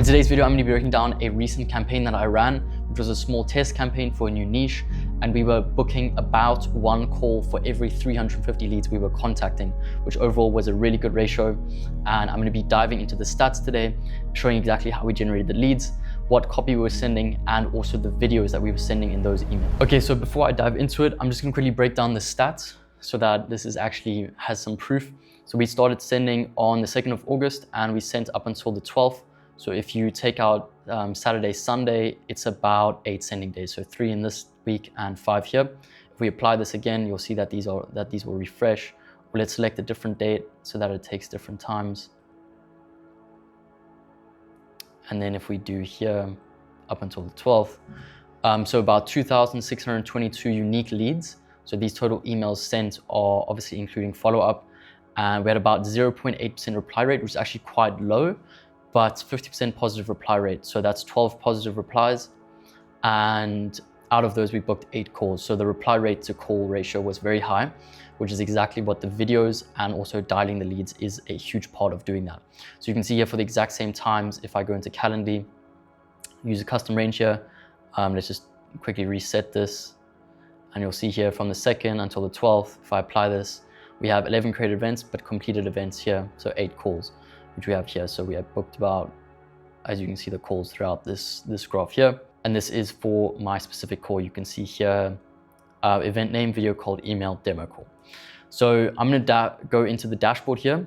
In today's video, I'm going to be breaking down a recent campaign that I ran, which was a small test campaign for a new niche, and we were booking about one call for every 350 leads we were contacting, which overall was a really good ratio. And I'm going to be diving into the stats today, showing exactly how we generated the leads, what copy we were sending, and also the videos that we were sending in those emails. Okay, so before I dive into it, I'm just going to quickly break down the stats so that this is actually has some proof. So we started sending on the 2nd of August and we sent up until the 12th. So if you take out Saturday, Sunday, it's about 8 sending days. So 3 in this week and 5 here. If we apply this again, you'll see that these will refresh. Well, let's select a different date so that it takes different times. And then if we do here up until the 12th, so about 2,622 unique leads. So these total emails sent are obviously including follow-up. And we had about 0.8% reply rate, which is actually quite low, but 50% positive reply rate. So that's 12 positive replies. And out of those, we booked 8 calls. So the reply rate to call ratio was very high, which is exactly what the videos and also dialing the leads is a huge part of doing that. So you can see here for the exact same times, if I go into Calendly, use a custom range here, let's just quickly reset this. And you'll see here from the 2nd until the 12th, if I apply this, we have 11 created events, but completed events here. So 8 calls, which we have here. So we have booked about, as you can see, the calls throughout this graph here. And this is for my specific call. You can see here, event name, video called, email, demo call. So I'm gonna go into the dashboard here,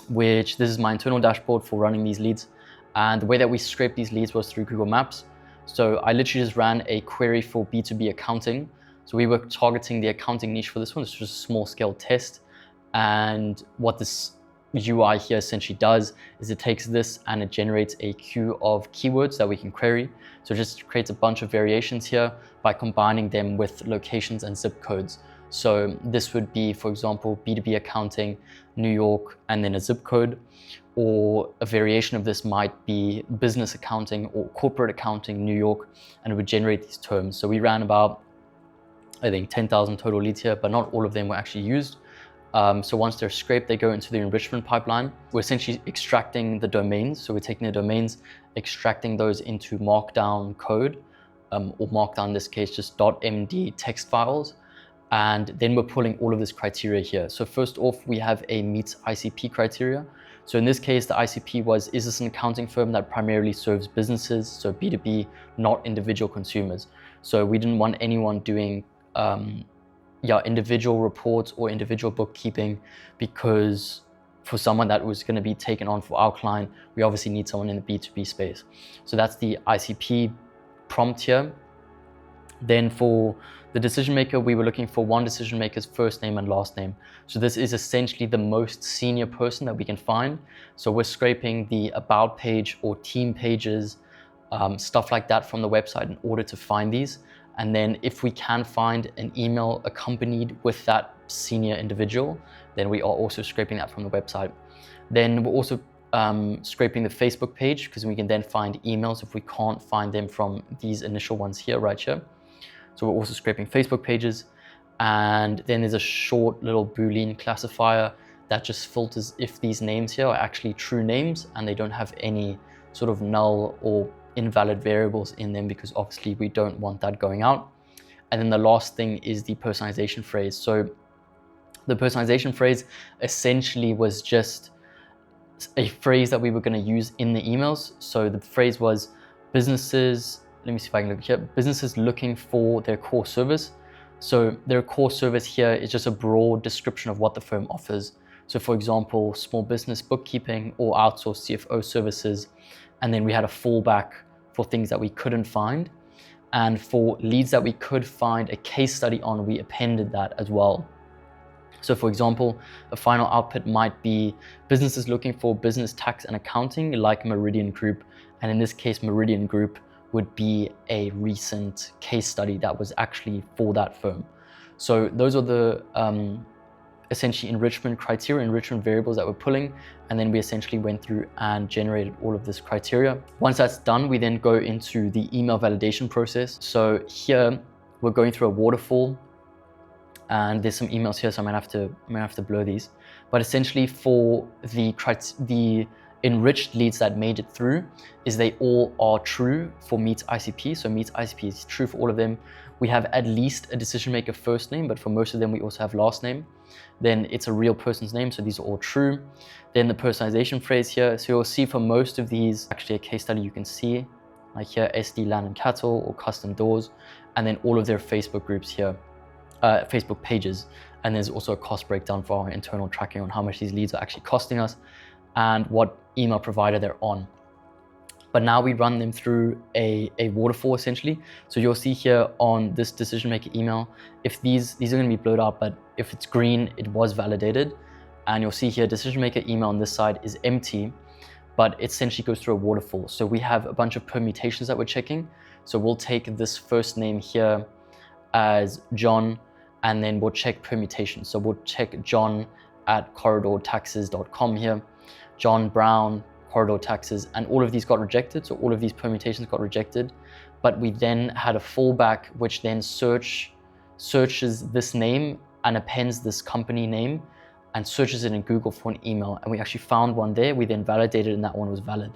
which this is my internal dashboard for running these leads. And the way that we scraped these leads was through Google Maps. So I literally just ran a query for B2B accounting. So we were targeting the accounting niche for this one. It's just a small scale test. And what this UI here essentially does is it takes this and it generates a queue of keywords that we can query. So it just creates a bunch of variations here by combining them with locations and zip codes. So this would be, for example, B2B accounting, New York, and then a zip code. Or a variation of this might be business accounting or corporate accounting, New York, and it would generate these terms. So we ran about, I think, 10,000 total leads here, but not all of them were actually used. So once they're scraped, they go into the enrichment pipeline. We're essentially extracting the domains. So we're taking the domains, extracting those into Markdown code, or Markdown in this case, just .md text files. And then we're pulling all of this criteria here. So first off, we have a meets ICP criteria. So in this case, the ICP was, is this an accounting firm that primarily serves businesses? So B2B, not individual consumers. So we didn't want anyone doing individual reports or individual bookkeeping, because for someone that was going to be taken on for our client, we obviously need someone in the B2B space. So that's the ICP prompt here. Then for the decision maker, we were looking for one decision maker's first name and last name. So this is essentially the most senior person that we can find. So we're scraping the about page or team pages, stuff like that from the website in order to find these. And then if we can find an email accompanied with that senior individual, then we are also scraping that from the website. Then we're also scraping the Facebook page, because we can then find emails if we can't find them from these initial ones here, right here. So we're also scraping Facebook pages. And then there's a short little Boolean classifier that just filters if these names here are actually true names and they don't have any sort of null or invalid variables in them, because obviously we don't want that going out. And then the last thing is the personalization phrase. So the personalization phrase essentially was just a phrase that we were going to use in the emails. So the phrase was businesses, let me see if I can look here, businesses looking for their core service. So their core service here is just a broad description of what the firm offers. So for example, small business bookkeeping or outsourced CFO services. And then we had a fallback for things that we couldn't find. And for leads that we could find a case study on, we appended that as well. So for example, a final output might be businesses looking for business tax and accounting like Meridian Group. And in this case, Meridian Group would be a recent case study that was actually for that firm. So those are the essentially enrichment criteria, enrichment variables that we're pulling. And then we essentially went through and generated all of this criteria. Once that's done, we then go into the email validation process. So here we're going through a waterfall, and there's some emails here, so I'm gonna have to blur these. But essentially for the enriched leads that made it through is they all are true for Meet ICP. So Meet ICP is true for all of them. We have at least a decision maker first name, but for most of them, we also have last name. Then it's a real person's name. So these are all true. Then the personalization phrase here. So you'll see for most of these, actually a case study you can see, like here, SD Land and Cattle or Custom Doors, and then all of their Facebook groups here, Facebook pages. And there's also a cost breakdown for our internal tracking on how much these leads are actually costing us and what email provider they're on. But now we run them through a waterfall essentially. So you'll see here on this decision maker email, if these are going to be blurred out, but if it's green, it was validated. And you'll see here decision maker email on this side is empty, but it essentially goes through a waterfall. So we have a bunch of permutations that we're checking. So we'll take this first name here as John, and then we'll check permutations. So we'll check John at corridortaxes.com here, John Brown, Corridor Taxes, and all of these got rejected. So all of these permutations got rejected, but we then had a fallback, which then searches this name and appends this company name and searches it in Google for an email. And we actually found one there. We then validated and that one was valid.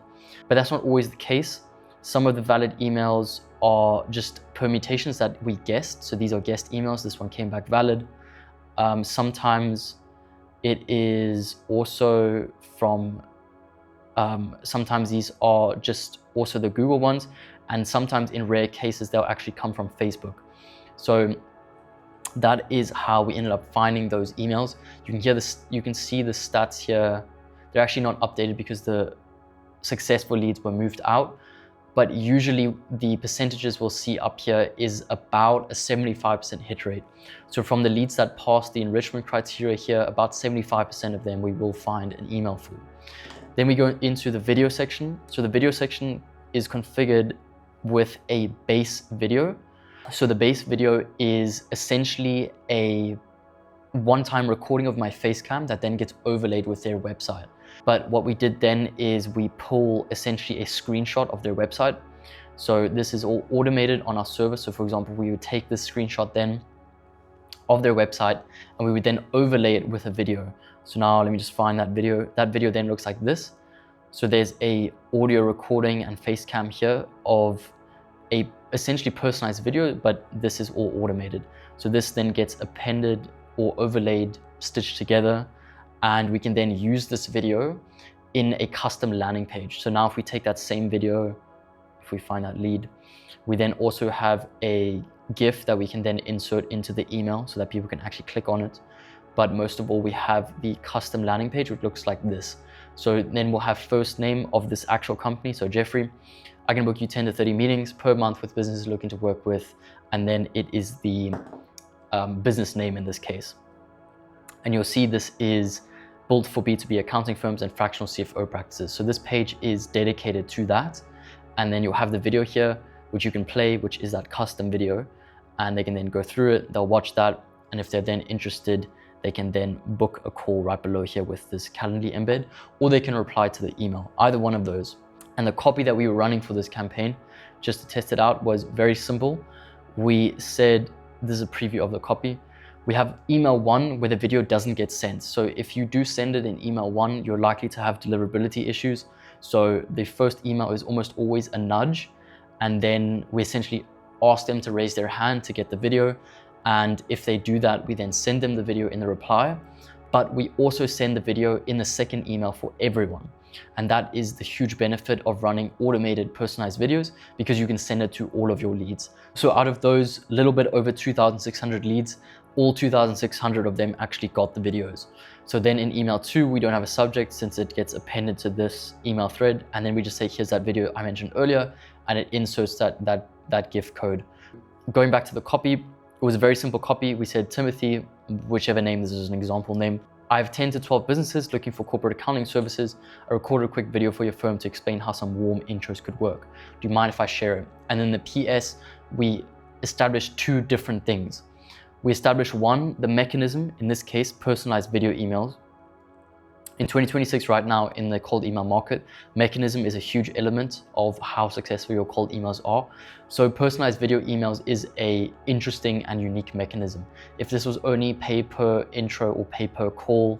But that's not always the case. Some of the valid emails are just permutations that we guessed. So these are guessed emails. This one came back valid. Sometimes it is also from sometimes these are just also the Google ones, and sometimes in rare cases they'll actually come from Facebook. So that is how we ended up finding those emails. You can hear this, you can see the stats here. They're actually not updated because the successful leads were moved out, but usually the percentages we'll see up here is about a 75% hit rate. So from the leads that pass the enrichment criteria here, about 75% of them we will find an email for. Then we go into the video section. So the video section is configured with a base video. So the base video is essentially a one-time recording of my face cam that then gets overlaid with their website. But what we did then is we pull essentially a screenshot of their website. So this is all automated on our server. So for example, we would take this screenshot then of their website and we would then overlay it with a video. So now let me just find that video. That video then looks like this. So there's a audio recording and face cam here of a essentially personalized video, but this is all automated. So this then gets appended or overlaid, stitched together, and we can then use this video in a custom landing page. So now if we take that same video, if we find that lead, we then also have a GIF that we can then insert into the email so that people can actually click on it. But most of all, we have the custom landing page, which looks like this. So then we'll have first name of this actual company. So Jeffrey, I can book you 10 to 30 meetings per month with businesses looking to work with. And then it is the business name in this case. And you'll see this is built for B2B accounting firms and fractional CFO practices. So this page is dedicated to that. And then you'll have the video here, which you can play, which is that custom video. And they can then go through it, they'll watch that. And if they're then interested, they can then book a call right below here with this Calendly embed, or they can reply to the email, either one of those. And the copy that we were running for this campaign, just to test it out, was very simple. We said, this is a preview of the copy. We have email 1 where the video doesn't get sent. So if you do send it in email 1, you're likely to have deliverability issues. So the first email is almost always a nudge. And then we essentially ask them to raise their hand to get the video. And if they do that, we then send them the video in the reply. But we also send the video in the second email for everyone. And that is the huge benefit of running automated personalized videos, because you can send it to all of your leads. So out of those little bit over 2,600 leads, all 2,600 of them actually got the videos. So then in email 2, we don't have a subject since it gets appended to this email thread. And then we just say, here's that video I mentioned earlier, and it inserts that GIF code. Going back to the copy, it was a very simple copy. We said, Timothy, whichever name, this is an example name. I have 10 to 12 businesses looking for corporate accounting services. I recorded a quick video for your firm to explain how some warm intros could work. Do you mind if I share it? And then the PS, we established 2 different things. We established 1, the mechanism, in this case, personalized video emails. In 2026 right now in the cold email market, mechanism is a huge element of how successful your cold emails are. So personalized video emails is a interesting and unique mechanism. If this was only pay per intro or pay per call,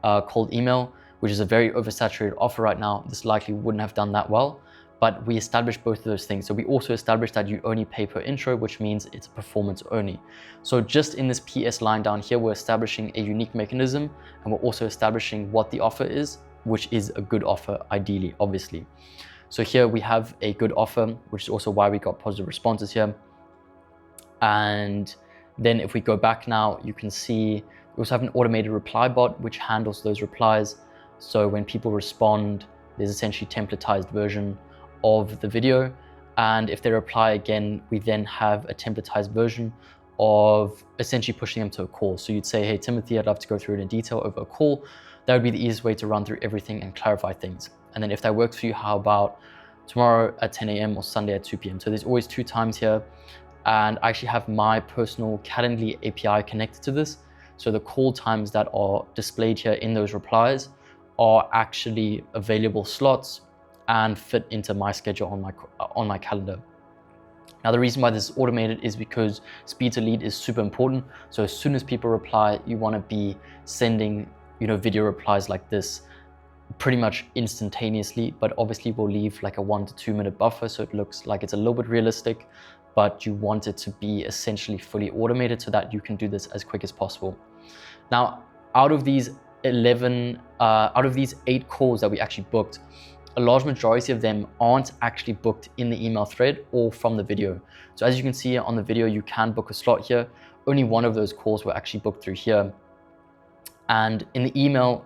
cold email, which is a very oversaturated offer right now, this likely wouldn't have done that well. But we established both of those things. So we also established that you only pay per intro, which means it's performance only. So just in this PS line down here, we're establishing a unique mechanism, and we're also establishing what the offer is, which is a good offer, ideally, obviously. So here we have a good offer, which is also why we got positive responses here. And then if we go back now, you can see we also have an automated reply bot, which handles those replies. So when people respond, there's essentially a templatized version of the video, and if they reply again, we then have a templatized version of essentially pushing them to a call. So you'd say, hey Timothy, I'd love to go through it in detail over a call. That would be the easiest way to run through everything and clarify things. And then if that works for you, how about tomorrow at 10 a.m. or Sunday at 2 p.m. So there's always 2 times here, and I actually have my personal Calendly API connected to this. So the call times that are displayed here in those replies are actually available slots and fit into my schedule on my calendar. Now, the reason why this is automated is because speed to lead is super important. So as soon as people reply, you want to be sending, video replies like this pretty much instantaneously, but obviously we'll leave like a 1 to 2 minute buffer. So it looks like it's a little bit realistic, but you want it to be essentially fully automated so that you can do this as quick as possible. Now, out of these 8 calls that we actually booked, a large majority of them aren't actually booked in the email thread or from the video. So as you can see on the video, you can book a slot here. Only one of those calls were actually booked through here. And in the email,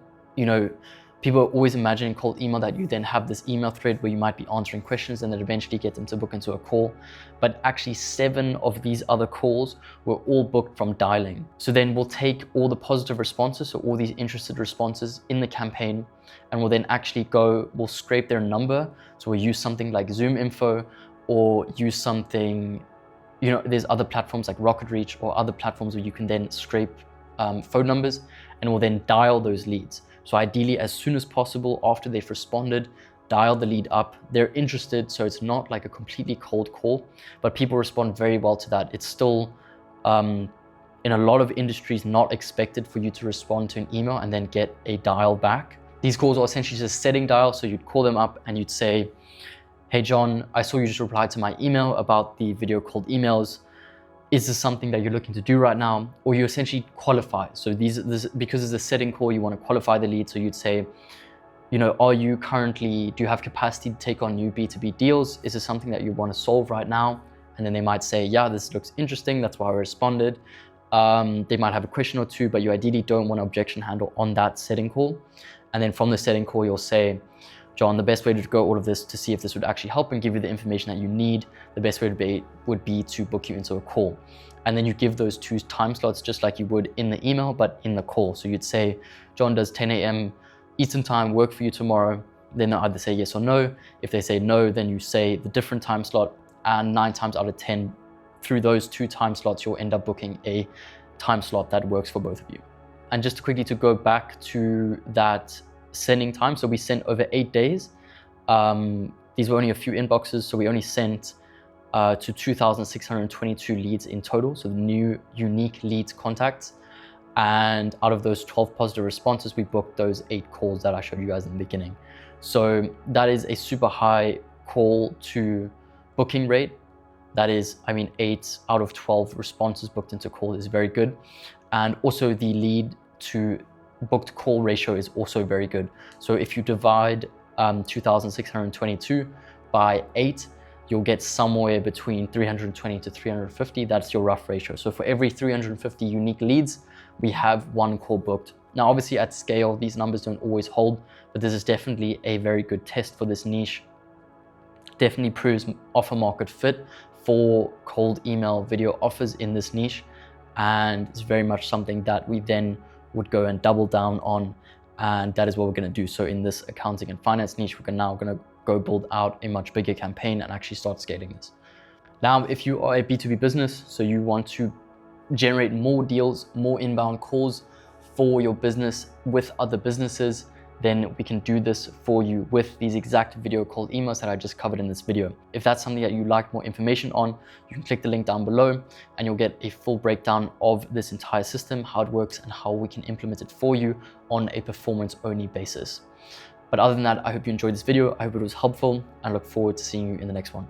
people are always imagining cold email that you then have this email thread where you might be answering questions and then eventually get them to book into a call. But actually 7 of these other calls were all booked from dialing. So then we'll take all the positive responses, so all these interested responses in the campaign, and we'll then actually we'll scrape their number. So we'll use something like Zoom Info, or use something, there's other platforms like Rocket Reach or other platforms where you can then scrape phone numbers, and we'll then dial those leads. So ideally, as soon as possible after they've responded, dial the lead up. They're interested, so it's not like a completely cold call, but people respond very well to that. It's still, in a lot of industries, not expected for you to respond to an email and then get a dial back. These calls are essentially just setting dial, so you'd call them up and you'd say, hey John, I saw you just replied to my email about the video cold emails. Is this something that you're looking to do right now? Or you essentially qualify. So because it's a setting call, you want to qualify the lead. So you'd say, do you have capacity to take on new B2B deals? Is this something that you want to solve right now? And then they might say, yeah, this looks interesting. That's why I responded. They might have a question or two, but you ideally don't want an objection handle on that setting call. And then from the setting call, you'll say, John, the best way to go all of this to see if this would actually help and give you the information that you need, the best way would be to book you into a call. And then you give those 2 time slots just like you would in the email, but in the call. So you'd say, John, does 10 a.m. Eastern time work for you tomorrow? Then they'll either say yes or no. If they say no, then you say the different time slot, and 9 times out of 10, through those 2 time slots, you'll end up booking a time slot that works for both of you. And just quickly to go back to that sending time. So we sent over 8 days. These were only a few inboxes. So we only sent to 2,622 leads in total. So the new unique leads contacts. And out of those 12 positive responses, we booked those 8 calls that I showed you guys in the beginning. So that is a super high call to booking rate. That is, 8 out of 12 responses booked into call is very good. And also the lead to booked call ratio is also very good. So if you divide 2,622 by 8, you'll get somewhere between 320 to 350. That's your rough ratio. So for every 350 unique leads, we have 1 call booked. Now, obviously at scale, these numbers don't always hold, but this is definitely a very good test for this niche. Definitely proves offer market fit for cold email video offers in this niche. And it's very much something that we then would go and double down on, and that is what we're going to do. So in this accounting and finance niche, we're now going to go build out a much bigger campaign and actually start scaling this. Now, if you are a B2B business, so you want to generate more deals, more inbound calls for your business with other businesses, then we can do this for you with these exact video cold emails that I just covered in this video. If that's something that you'd like more information on, you can click the link down below and you'll get a full breakdown of this entire system, how it works, and how we can implement it for you on a performance-only basis. But other than that, I hope you enjoyed this video. I hope it was helpful. I look forward to seeing you in the next one.